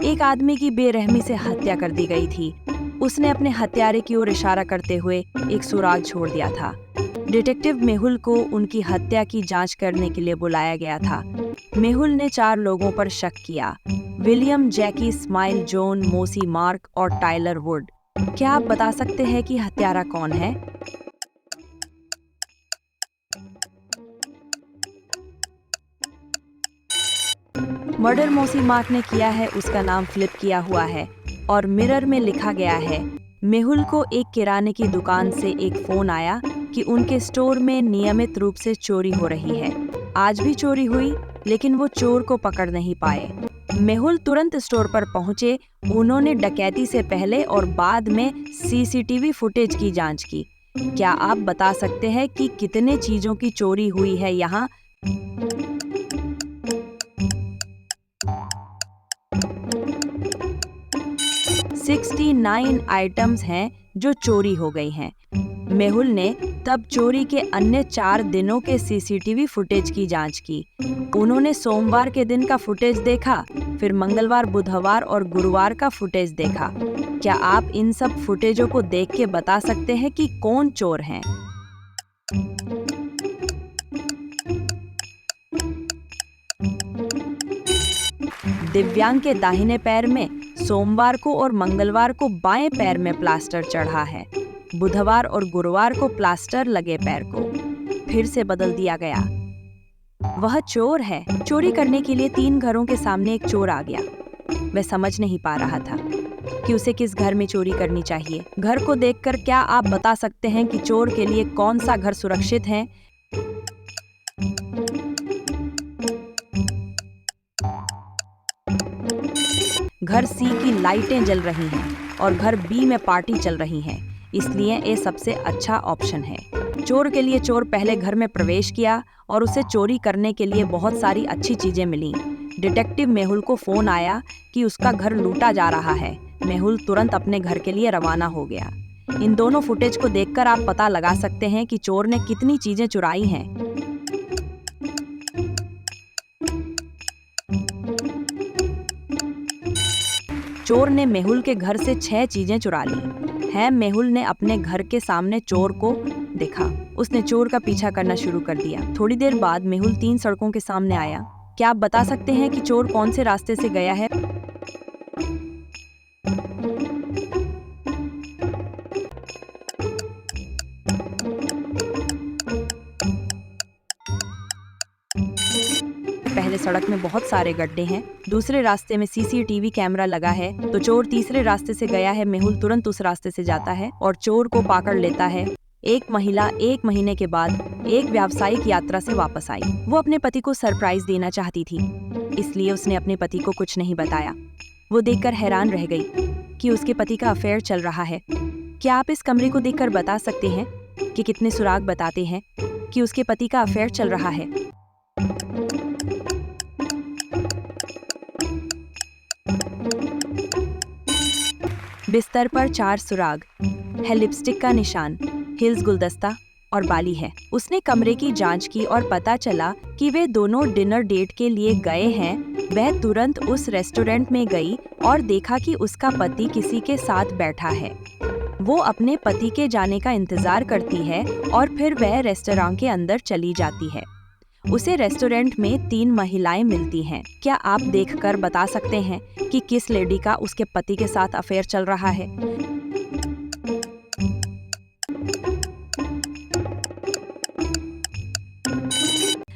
एक आदमी की बेरहमी से हत्या कर दी गई थी। उसने अपने हत्यारे की ओर इशारा करते हुए एक सुराग छोड़ दिया था। डिटेक्टिव मेहुल को उनकी हत्या की जांच करने के लिए बुलाया गया था। मेहुल ने 4 लोगों पर शक किया: विलियम, जैकी, स्माइल, जॉन, मोसी, मार्क और टाइलर वुड। क्या आप बता सकते हैं कि हत्यारा कौन है? मर्डर मोसी मार्क ने किया है, उसका नाम फ्लिप किया हुआ है और मिरर में लिखा गया है। मेहुल को एक किराने की दुकान से एक फोन आया कि उनके स्टोर में नियमित रूप से चोरी हो रही है। आज भी चोरी हुई, लेकिन वो चोर को पकड़ नहीं पाए। मेहुल तुरंत स्टोर पर पहुंचे। उन्होंने डकैती से पहले और बाद में सीसीटीवी फुटेज की जांच की। क्या आप बता सकते हैं कि कितने चीजों की चोरी हुई है यहाँ? 69 आइटम्स हैं जो चोरी हो गई हैं। मेहुल ने तब चोरी के अन्य 4 दिनों के सीसीटीवी फुटेज की जांच की। उन्होंने सोमवार के दिन का फुटेज देखा, फिर मंगलवार, बुधवार और गुरुवार का फुटेज देखा। क्या आप इन सब फुटेजों को देख के बता सकते हैं कि कौन चोर हैं? दिव्यांग के दाहिने पैर में सोमवार को और मंगलवार को बाएं पैर में प्लास्टर चढ़ा है। बुधवार और गुरुवार को प्लास्टर लगे पैर को फिर से बदल दिया गया। वह चोर है। चोरी करने के लिए 3 घरों के सामने एक चोर आ गया। वह समझ नहीं पा रहा था कि उसे किस घर में चोरी करनी चाहिए। घर को देखकर क्या आप बता सकते हैं कि चोर के लिए कौन सा घर सुरक्षित है? घर सी की लाइटें जल रही हैं और घर बी में पार्टी चल रही है, इसलिए ये सबसे अच्छा ऑप्शन है। चोर के लिए चोर पहले घर में प्रवेश किया और उसे चोरी करने के लिए बहुत सारी अच्छी चीजें मिली। डिटेक्टिव मेहुल को फोन आया कि उसका घर लूटा जा रहा है। मेहुल तुरंत अपने घर के लिए रवाना हो गया। इन दोनों फुटेज को देखकर आप पता लगा सकते हैं कि चोर ने कितनी चीजें चुराई हैं। चोर ने मेहुल के घर से 6 चीजें चुरा ली हैं। मेहुल ने अपने घर के सामने चोर को देखा। उसने चोर का पीछा करना शुरू कर दिया। थोड़ी देर बाद मेहुल 3 सड़कों के सामने आया। क्या आप बता सकते हैं कि चोर कौन से रास्ते से गया है? पहले सड़क में बहुत सारे गड्ढे हैं, दूसरे रास्ते में सीसीटीवी कैमरा लगा है, तो चोर तीसरे रास्ते से गया है। मेहुल तुरंत उस रास्ते से जाता है और चोर को पकड़ लेता है। एक महिला 1 महीने के बाद एक व्यावसायिक यात्रा से वापस आई। वो अपने पति को सरप्राइज देना चाहती थी, इसलिए उसने अपने पति को कुछ नहीं बताया। वो देखकर हैरान रह गई कि उसके पति का अफेयर चल रहा है। क्या आप इस कमरे को देखकर बता सकते हैं कि कितने सुराग बताते हैं कि उसके पति का अफेयर चल रहा है? बिस्तर पर 4 सुराग है, लिपस्टिक का निशान, हिल्स गुलदस्ता और बाली है। उसने कमरे की जांच की और पता चला कि वे दोनों डिनर डेट के लिए गए हैं। वह तुरंत उस रेस्टोरेंट में गई और देखा कि उसका पति किसी के साथ बैठा है। वो अपने पति के जाने का इंतजार करती है और फिर वह रेस्टोरेंट के अंदर चली जाती है। उसे रेस्टोरेंट में 3 महिलाएं मिलती हैं। क्या आप देखकर बता सकते हैं कि किस लेडी का उसके पति के साथ अफेयर चल रहा है?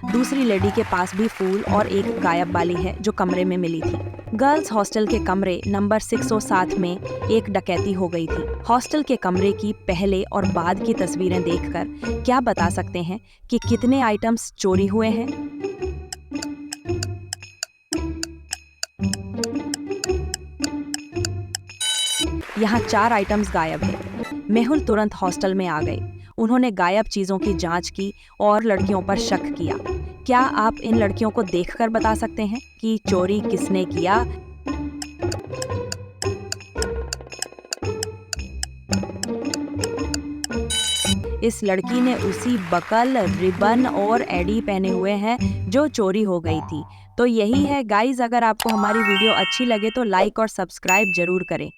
दूसरी लेडी के पास भी फूल और एक गायब बाली है जो कमरे में मिली थी। गर्ल्स हॉस्टल के कमरे नंबर 607 में एक डकैती हो गई थी। हॉस्टल के कमरे की पहले और बाद की तस्वीरें देखकर क्या बता सकते हैं कि कितने आइटम्स चोरी हुए हैं? यहाँ 4 आइटम्स गायब हैं। मेहुल तुरंत हॉस्टल में आ गए। उन्होंने गायब चीजों की जांच की और लड़कियों पर शक किया। क्या आप इन लड़कियों को देखकर बता सकते हैं कि चोरी किसने किया? इस लड़की ने उसी बकल, रिबन और एडी पहने हुए हैं जो चोरी हो गई थी। तो यही है गाइज, अगर आपको हमारी वीडियो अच्छी लगे तो लाइक और सब्सक्राइब जरूर करें।